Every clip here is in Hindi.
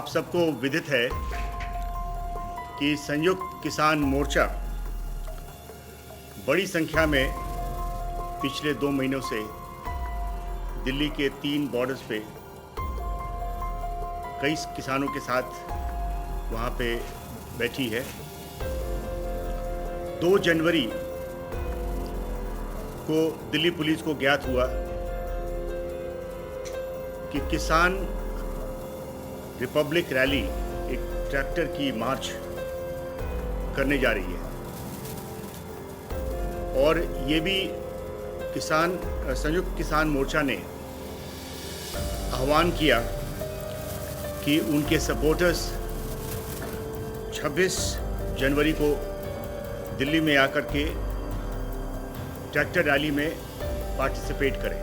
आप सबको विदित है कि संयुक्त किसान मोर्चा बड़ी संख्या में पिछले 2 महीनों से दिल्ली के 3 बॉर्डर्स पे कई किसानों के साथ वहाँ पे बैठी है। 2 जनवरी को दिल्ली पुलिस को ज्ञात हुआ कि किसान रिपब्लिक रैली एक ट्रैक्टर की मार्च करने जा रही है और ये भी संयुक्त किसान मोर्चा ने आह्वान किया कि उनके सपोर्टर्स 26 जनवरी को दिल्ली में आकर के ट्रैक्टर रैली में पार्टिसिपेट करें।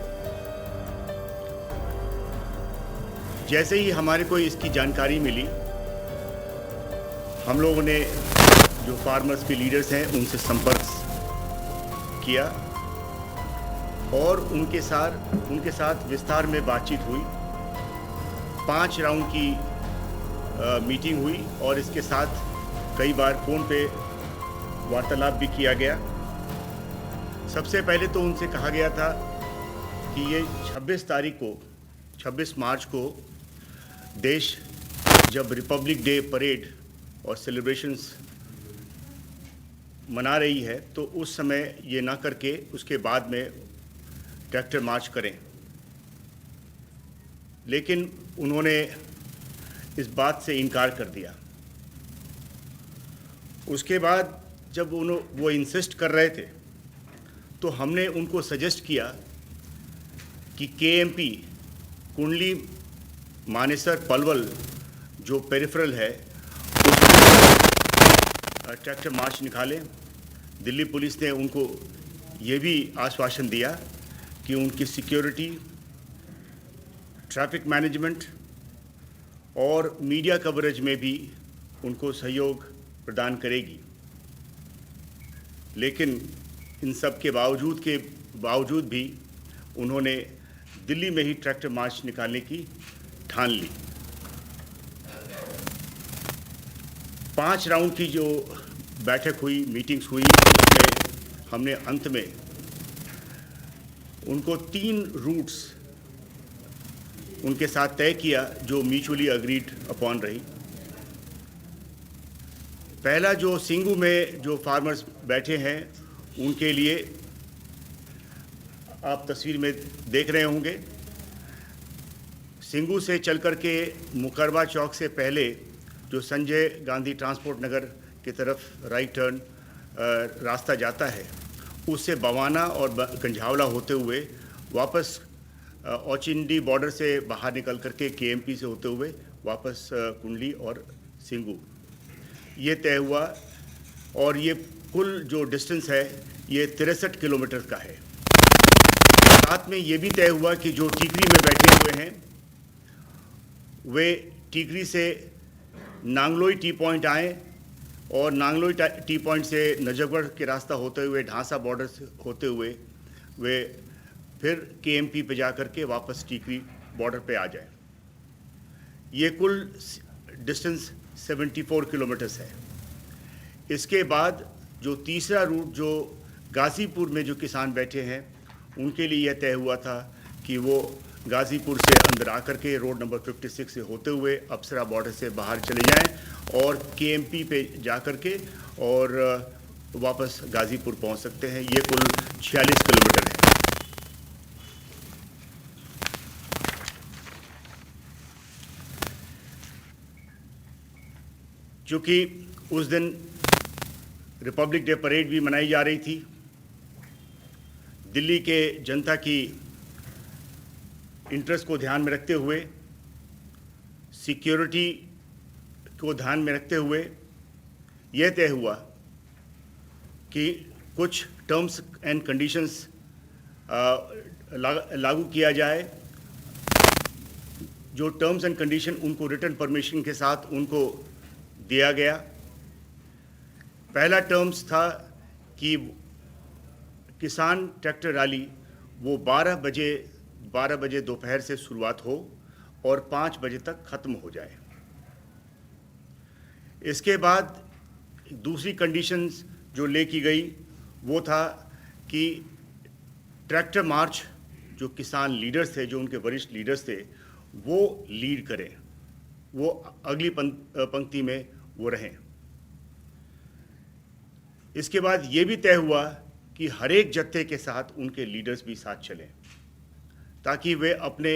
जैसे ही हमारे को इसकी जानकारी मिली, हम लोगों ने जो फार्मर्स के लीडर्स हैं उनसे संपर्क किया और उनके साथ विस्तार में बातचीत हुई। 5 राउंड की मीटिंग हुई और इसके साथ कई बार फ़ोन पे वार्तालाप भी किया गया। सबसे पहले तो उनसे कहा गया था कि ये 26 मार्च को देश जब रिपब्लिक डे परेड और सेलिब्रेशंस मना रही है तो उस समय ये ना करके उसके बाद में ट्रैक्टर मार्च करें। लेकिन उन्होंने इस बात से इनकार कर दिया। उसके बाद जब वो इंसिस्ट कर रहे थे तो हमने उनको सजेस्ट किया कि केएमपी कुंडली मानेसर पलवल जो पेरिफेरल है ट्रैक्टर मार्च निकालें। दिल्ली पुलिस ने उनको ये भी आश्वासन दिया कि उनकी सिक्योरिटी, ट्रैफिक मैनेजमेंट और मीडिया कवरेज में भी उनको सहयोग प्रदान करेगी। लेकिन इन सब के बावजूद भी उन्होंने दिल्ली में ही ट्रैक्टर मार्च निकालने की ठान ली। 5 राउंड की जो बैठक हुई, मीटिंग्स हुई, उसमें हमने अंत में उनको 3 रूट्स उनके साथ तय किया जो म्यूचुअली अग्रीड अपॉन रही। पहला जो सिंगू में जो फार्मर्स बैठे हैं उनके लिए आप तस्वीर में देख रहे होंगे, सिंगू से चल कर के मुकरबा चौक से पहले जो संजय गांधी ट्रांसपोर्ट नगर की तरफ राइट टर्न रास्ता जाता है, उससे बवाना और गंझावला होते हुए वापस औचिंडी बॉर्डर से बाहर निकल कर के केएमपी से होते हुए वापस कुंडली और सिंगू ये तय हुआ। और ये कुल जो डिस्टेंस है ये 63 किलोमीटर का है। साथ में ये भी तय हुआ कि जो टीकरी में बैठे हुए हैं वे टीकरी से नांगलोई टी पॉइंट आएँ और नांगलोई टी पॉइंट से नजफगढ़ के रास्ता होते हुए ढांसा बॉर्डर से होते हुए वे फिर केएमपी पे जा कर के वापस टीकरी बॉर्डर पे आ जाए। ये कुल डिस्टेंस 74 किलोमीटर्स है। इसके बाद जो तीसरा रूट जो गाज़ीपुर में जो किसान बैठे हैं उनके लिए यह तय हुआ था कि वो गाज़ीपुर से अंदर आकर के रोड नंबर 56 से होते हुए अप्सरा बॉर्डर से बाहर चले जाएं और केएमपी पे जा कर के और वापस गाज़ीपुर पहुंच सकते हैं। ये कुल 46 किलोमीटर है। चूँकि उस दिन रिपब्लिक डे परेड भी मनाई जा रही थी, दिल्ली के जनता की इंटरेस्ट को ध्यान में रखते हुए, सिक्योरिटी को ध्यान में रखते हुए यह तय हुआ कि कुछ टर्म्स एंड कंडीशंस लागू किया जाए। जो टर्म्स एंड कंडीशन उनको रिटन परमिशन के साथ उनको दिया गया। पहला टर्म्स था कि किसान ट्रैक्टर रैली वो 12 बजे दोपहर से शुरुआत हो और 5 बजे तक ख़त्म हो जाए। इसके बाद दूसरी कंडीशंस जो ले की गई वो था कि ट्रैक्टर मार्च जो किसान लीडर्स थे, जो उनके वरिष्ठ लीडर्स थे, वो लीड करें, वो अगली पंक्ति में वो रहें। इसके बाद ये भी तय हुआ कि हर एक जत्थे के साथ उनके लीडर्स भी साथ चलें ताकि वे अपने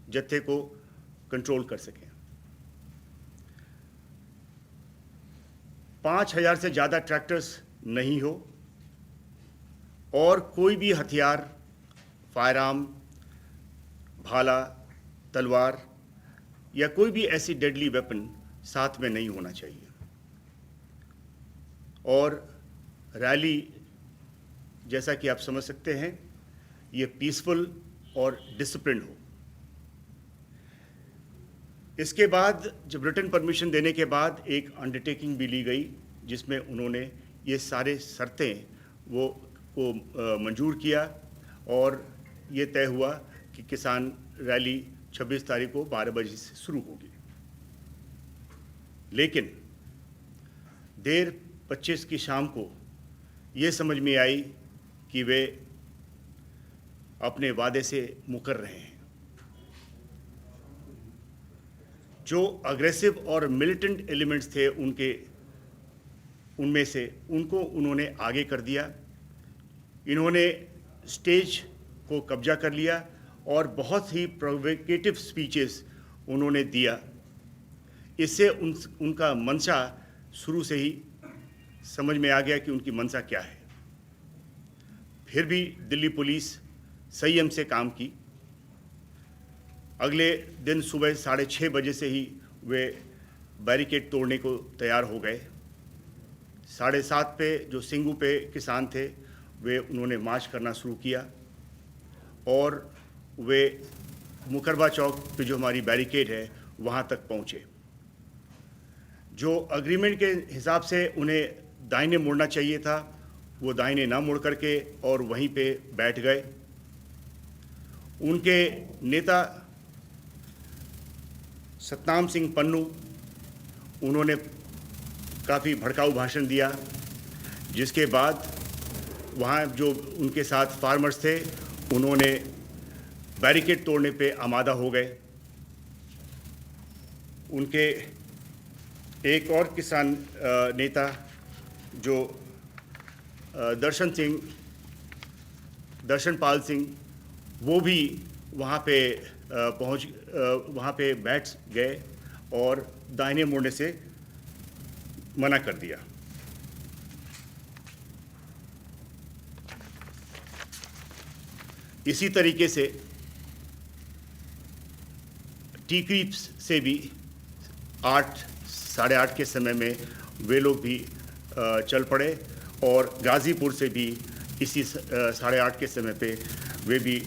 जत्थे को कंट्रोल कर सकें। 5,000 से ज़्यादा ट्रैक्टर्स नहीं हो और कोई भी हथियार, फायरआर्म, भाला, तलवार या कोई भी ऐसी डेडली वेपन साथ में नहीं होना चाहिए और रैली, जैसा कि आप समझ सकते हैं, ये पीसफुल और डिसिप्लिन हो। इसके बाद जब रिटन परमिशन देने के बाद एक अंडरटेकिंग भी ली गई जिसमें उन्होंने ये सारे शर्तें को मंजूर किया और ये तय हुआ कि किसान रैली 26 तारीख को 12 बजे से शुरू होगी। लेकिन देर 25 की शाम को ये समझ में आई कि वे अपने वादे से मुकर रहे हैं। जो अग्रेसिव और मिलिटेंट एलिमेंट्स थे उनमें से उनको उन्होंने आगे कर दिया। इन्होंने स्टेज को कब्जा कर लिया और बहुत ही प्रोवोकेटिव स्पीचेस उन्होंने दिया। इससे उनका मंशा शुरू से ही समझ में आ गया कि उनकी मंशा क्या है। फिर भी दिल्ली पुलिस संयम से काम की। अगले दिन सुबह 6:30 बजे से ही वे बैरिकेड तोड़ने को तैयार हो गए। 7:30 पे जो सिंगू पे किसान थे वे उन्होंने मार्च करना शुरू किया और वे मुकरबा चौक पे जो हमारी बैरिकेड है वहाँ तक पहुँचे। जो अग्रीमेंट के हिसाब से उन्हें दाहिने मुड़ना चाहिए था वो दाहिने ना मुड़ करके और वहीं पे बैठ गए। उनके नेता सतनाम सिंह पन्नू, उन्होंने काफ़ी भड़काऊ भाषण दिया, जिसके बाद वहाँ जो उनके साथ फार्मर्स थे उन्होंने बैरिकेड तोड़ने पे आमादा हो गए। उनके एक और किसान नेता जो दर्शनपाल सिंह, वो भी वहाँ पे बैठ गए और दाहिने मुड़ने से मना कर दिया। इसी तरीके से टीकरी से भी 8, 8:30 के समय में वे लोग भी चल पड़े और गाज़ीपुर से भी इसी 8:30 के समय पे वे भी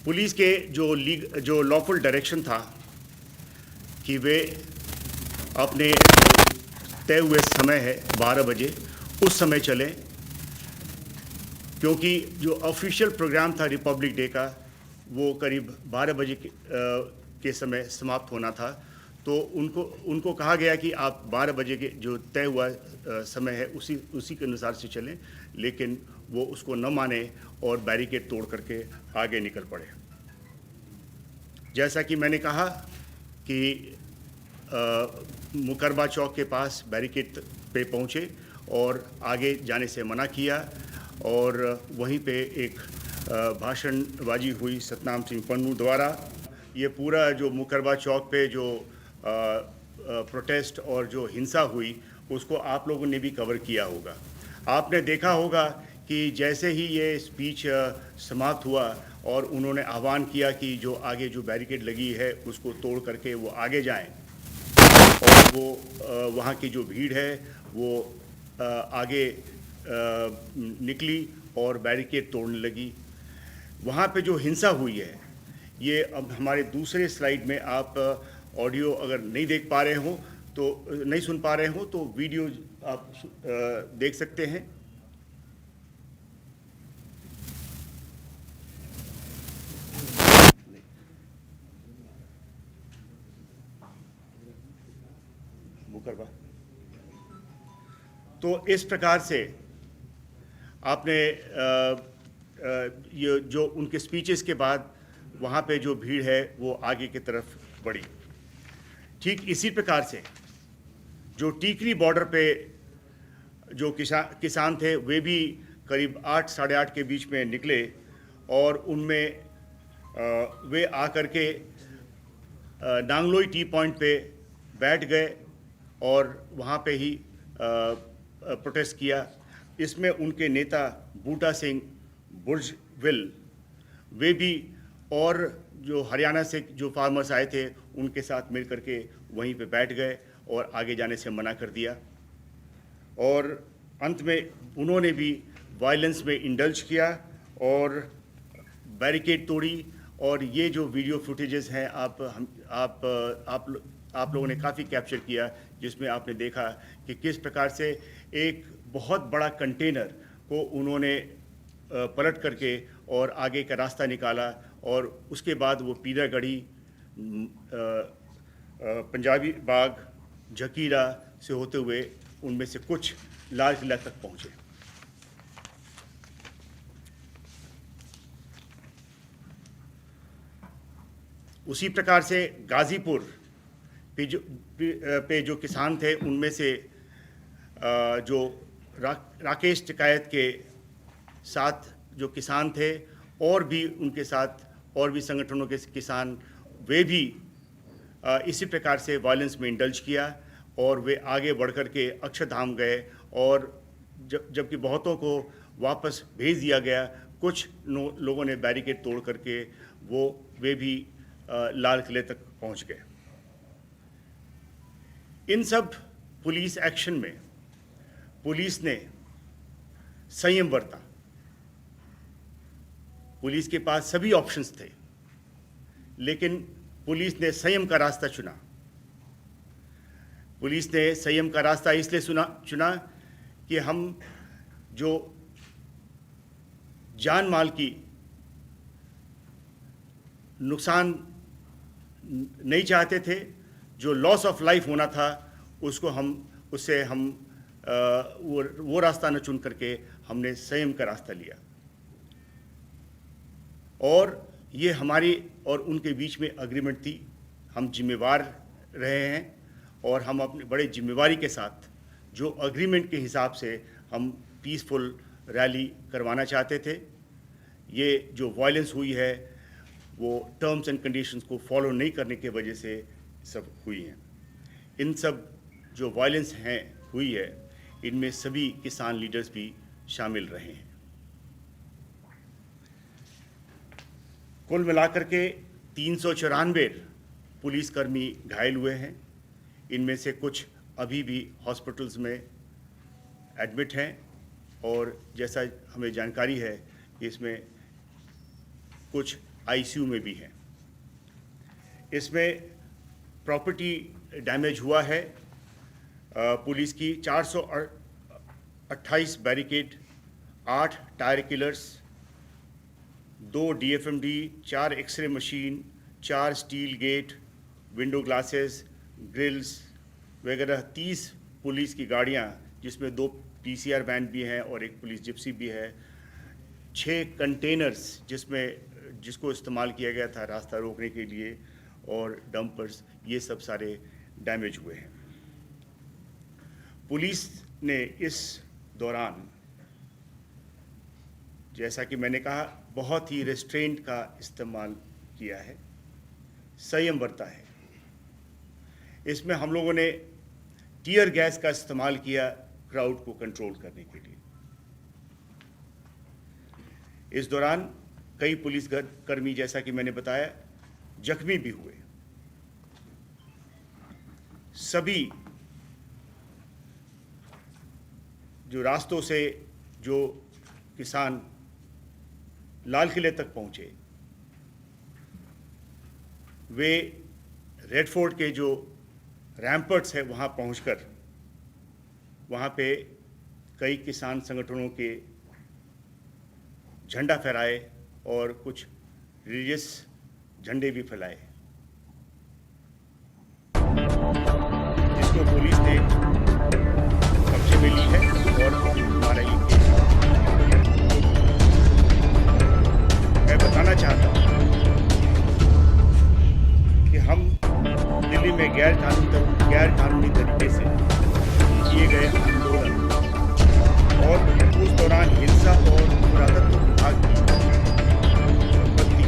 पुलिस के जो लॉफुल डायरेक्शन था कि वे अपने तय हुए समय है 12 बजे उस समय चलें, क्योंकि जो ऑफिशियल प्रोग्राम था रिपब्लिक डे का वो करीब 12 बजे के समय समाप्त होना था। तो उनको कहा गया कि आप 12 बजे के जो तय हुआ समय है उसी के अनुसार से चलें, लेकिन वो उसको न माने और बैरिकेड तोड़ करके आगे निकल पड़े। जैसा कि मैंने कहा कि मुकरबा चौक के पास बैरिकेड पे पहुँचे और आगे जाने से मना किया और वहीं पे एक भाषणबाजी हुई सतनाम सिंह पन्नू द्वारा। ये पूरा जो मुकरबा चौक पे जो प्रोटेस्ट और जो हिंसा हुई उसको आप लोगों ने भी कवर किया होगा। आपने देखा होगा कि जैसे ही ये स्पीच समाप्त हुआ और उन्होंने आह्वान किया कि जो आगे जो बैरिकेड लगी है उसको तोड़ करके वो आगे जाएं और वो वहाँ की जो भीड़ है वो आगे निकली और बैरिकेड तोड़ने लगी। वहाँ पे जो हिंसा हुई है ये अब हमारे दूसरे स्लाइड में आप ऑडियो अगर नहीं देख पा रहे हो तो नहीं सुन पा रहे हो तो वीडियो आप देख सकते हैं। मुकरबा। तो इस प्रकार से आपने ये जो उनके स्पीचेस के बाद वहाँ पे जो भीड़ है वो आगे की तरफ बढ़ी। ठीक इसी प्रकार से जो टीकरी बॉर्डर पे जो किसान थे वे भी करीब 8 साढ़े 8 के बीच में निकले और उनमें वे आकर के नांगलोई टी पॉइंट पे बैठ गए और वहाँ पे ही प्रोटेस्ट किया। इसमें उनके नेता बूटा सिंह बुर्जविल वे भी और जो हरियाणा से जो फार्मर्स आए थे उनके साथ मिल करके वहीं पे बैठ गए और आगे जाने से मना कर दिया। और अंत में उन्होंने भी वायलेंस में इंडल्ज किया और बैरिकेड तोड़ी। और ये जो वीडियो फुटेजेस हैं आप लोगों ने काफ़ी कैप्चर किया, जिसमें आपने देखा कि किस प्रकार से एक बहुत बड़ा कंटेनर को उन्होंने पलट करके और आगे का रास्ता निकाला और उसके बाद वो पीरागढ़ी, पंजाबी बाग, झकीरा से होते हुए उनमें से कुछ लाल किला तक पहुँचे। उसी प्रकार से गाज़ीपुर पे जो किसान थे उनमें से जो राकेश टिकायत के साथ जो किसान थे और भी उनके साथ और भी संगठनों के किसान वे भी इसी प्रकार से वायलेंस में इंडल्ज किया और वे आगे बढ़ कर के अक्षरधाम गए। और जबकि बहुतों को वापस भेज दिया गया, कुछ लोगों ने बैरिकेड तोड़ करके वे भी लाल किले तक पहुंच गए। इन सब पुलिस एक्शन में पुलिस ने संयम बरता। पुलिस के पास सभी ऑप्शंस थे, लेकिन पुलिस ने संयम का रास्ता चुना। पुलिस ने संयम का रास्ता इसलिए चुना कि हम जो जान माल की नुकसान नहीं चाहते थे, जो लॉस ऑफ लाइफ होना था उससे हम वो रास्ता न चुन करके हमने संयम का रास्ता लिया। और ये हमारी और उनके बीच में एग्रीमेंट थी। हम जिम्मेवार रहे हैं और हम अपनी बड़े जिम्मेवारी के साथ जो एग्रीमेंट के हिसाब से हम पीसफुल रैली करवाना चाहते थे। ये जो वायलेंस हुई है वो टर्म्स एंड कंडीशंस को फॉलो नहीं करने की वजह से सब हुई हैं। इन सब जो वायलेंस हुई है इनमें सभी किसान लीडर्स भी शामिल रहे हैं। कुल मिलाकर के 394 पुलिसकर्मी घायल हुए हैं। इनमें से कुछ अभी भी हॉस्पिटल्स में एडमिट हैं और जैसा हमें जानकारी है इसमें कुछ आईसीयू में भी हैं। इसमें प्रॉपर्टी डैमेज हुआ है। पुलिस की 428 barricade, 8 tyre killers, 2 DFMD, 4 x-ray machine, 4 steel gate, window glasses, grills वगैरह 30 पुलिस की गाड़ियां, जिसमें 2 पीसीआर वैन भी हैं और एक पुलिस जिप्सी भी है, 6 कंटेनर्स जिसको इस्तेमाल किया गया था रास्ता रोकने के लिए, और डंपर्स, ये सब सारे डैमेज हुए हैं। पुलिस ने इस दौरान, जैसा कि मैंने कहा, बहुत ही रेस्ट्रेंट का इस्तेमाल किया है, संयम बरता है। इसमें हम लोगों ने टीयर गैस का इस्तेमाल किया क्राउड को कंट्रोल करने के लिए। इस दौरान कई पुलिसकर्मी, जैसा कि मैंने बताया, जख्मी भी हुए। सभी जो रास्तों से जो किसान लाल किले तक पहुंचे, वे रेड फोर्ट के जो रैम्पर्ट्स है वहां पहुंचकर वहां पे कई किसान संगठनों के झंडा फहराए और कुछ रिलीजियस झंडे भी फैलाए, जिसको पुलिस ने गैर कानूनी तरीके से किए गए आंदोलन और उस दौरान हिंसा और पुरातत्व विभाग की संपत्ति,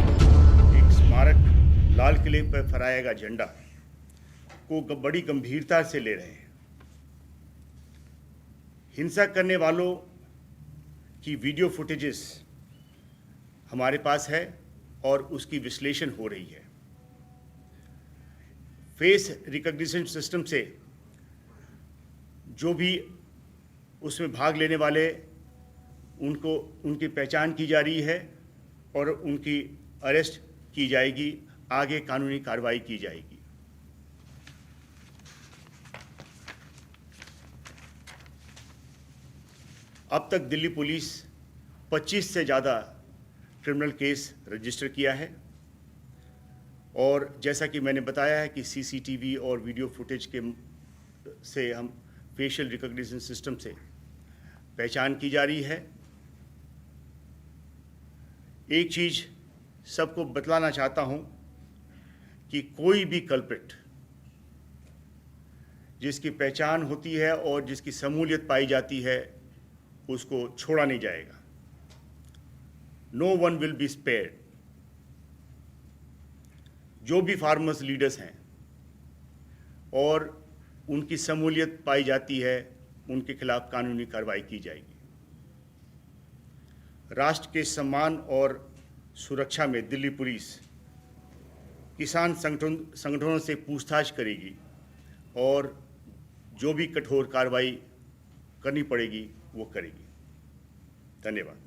एक स्मारक, लाल किले पर फहराया गया झंडा को बड़ी गंभीरता से ले रहे हैं। हिंसा करने वालों की वीडियो फुटेजेस हमारे पास है और उसकी विश्लेषण हो रही है। फेस रिकॉग्निशन सिस्टम से जो भी उसमें भाग लेने वाले उनकी पहचान की जा रही है और उनकी अरेस्ट की जाएगी, आगे कानूनी कार्रवाई की जाएगी। अब तक दिल्ली पुलिस 25 से ज़्यादा क्रिमिनल केस रजिस्टर किया है और जैसा कि मैंने बताया है कि सीसीटीवी और वीडियो फुटेज से हम फेशियल रिकॉग्निशन सिस्टम से पहचान की जा रही है। एक चीज़ सबको बतलाना चाहता हूं कि कोई भी कल्प्रिट जिसकी पहचान होती है और जिसकी शमूलियत पाई जाती है उसको छोड़ा नहीं जाएगा। No one will be spared. जो भी फार्मर्स लीडर्स हैं और उनकी शमूलियत पाई जाती है उनके खिलाफ कानूनी कार्रवाई की जाएगी। राष्ट्र के सम्मान और सुरक्षा में दिल्ली पुलिस किसान संगठनों से पूछताछ करेगी और जो भी कठोर कार्रवाई करनी पड़ेगी वो करेगी। धन्यवाद।